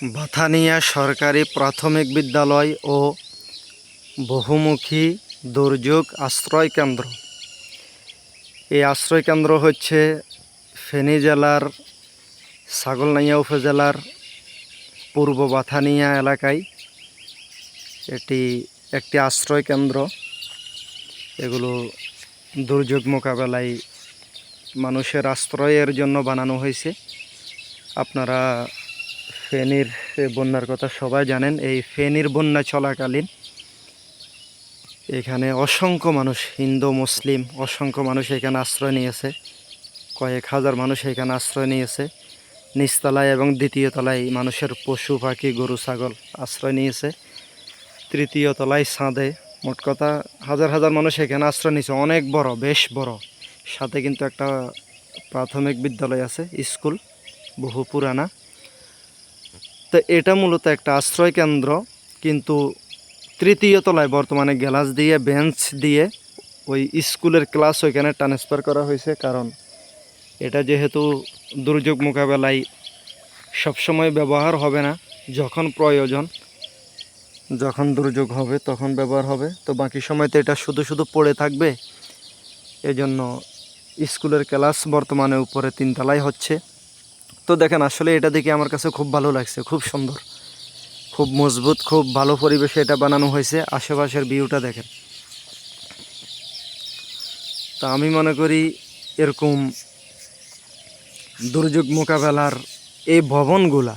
ভাথানিয়া সরকারি প্রাথমিক বিদ্যালয় ও বহুমুখী দুর্যোগ আশ্রয় কেন্দ্র। এই আশ্রয় কেন্দ্র হচ্ছে ফেনী জেলার ছাগলনাইয়া উপজেলার পূর্ব ভাথানিয়া এলাকায় এটি একটি আশ্রয় কেন্দ্র। এগুলো দুর্যোগ মোকাবেলায় মানুষের আশ্রয়ের জন্য বানানো হয়েছে। আপনারা ফেনীর বন্যার কথা সবাই জানেন। এই ফেনীর বন্যা চলাকালীন এখানে অসংখ্য মানুষ, হিন্দু মুসলিম অসংখ্য মানুষ এখানে আশ্রয় নিয়েছে। কয়েক হাজার মানুষ এখানে আশ্রয় নিয়েছে। নিচতলায় এবং দ্বিতীয় তলায় মানুষের পশু পাখি গরু ছাগল আশ্রয় নিয়েছে। তৃতীয় তলায় ছাদে, মোট কথা হাজার হাজার মানুষ এখানে আশ্রয় নিয়েছে। অনেক বড়, বেশ বড়। সাথে কিন্তু একটা প্রাথমিক বিদ্যালয় আছে, স্কুল, বহু পুরানা। তো এটা মূলত একটা আশ্রয় কেন্দ্র, কিন্তু তৃতীয় তলায় বর্তমানে গ্লাস দিয়ে বেঞ্চ দিয়ে ওই স্কুলের ক্লাস ওইখানে ট্রান্সফার করা হয়েছে। কারণ এটা যেহেতু দুর্যোগ মোকাবেলায় সবসময় ব্যবহার হবে না, যখন প্রয়োজন, যখন দুর্যোগ হবে তখন ব্যবহার হবে। তো বাকি সময় তো এটা শুধু শুধু পড়ে থাকবে। এজন্য স্কুলের ক্লাস বর্তমানে উপরে 3 তলায় হচ্ছে। তো দেখেন, আসলে এটা দেখে আমার কাছে খুব ভালো লাগছে, খুব সুন্দর, খুব মজবুত, খুব ভালো পরিবেশে এটা বানানো হয়েছে। আশেপাশের ভিউটা দেখেন। তা আমি মনে করি এরকম দুর্যোগ মোকাবেলার এই ভবনগুলা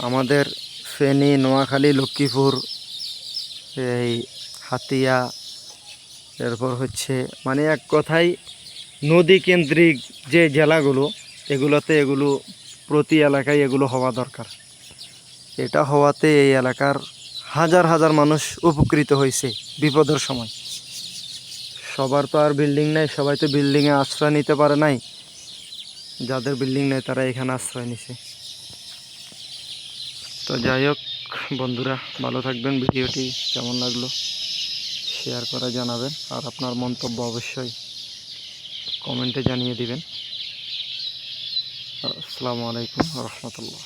আমাদের ফেনী, নোয়াখালী, লক্ষ্মীপুর, এই হাতিয়া, এরপর হচ্ছে মানে এক কথায় নদী কেন্দ্রিক যে জেলাগুলো, এগুলোতে এগুলো প্রতি এলাকায় এগুলো হওয়া দরকার। এটা হওয়াতে এই এলাকার হাজার হাজার মানুষ উপকৃত হয়েছে বিপদের সময়। সবার তো আর বিল্ডিং নেই, সবাই তো বিল্ডিংয়ে আশ্রয় নিতে পারে নাই। যাদের বিল্ডিং নেই তারা এখানে আশ্রয় নিছে। তো যাই হোক বন্ধুরা, ভালো থাকবেন। ভিডিওটি কেমন লাগলো শেয়ার করে জানাবেন, আর আপনার মন্তব্য অবশ্যই কমেন্টে জানিয়ে দিবেন। আসসালামু আলাইকুম ওয়া রাহমাতুল্লাহ।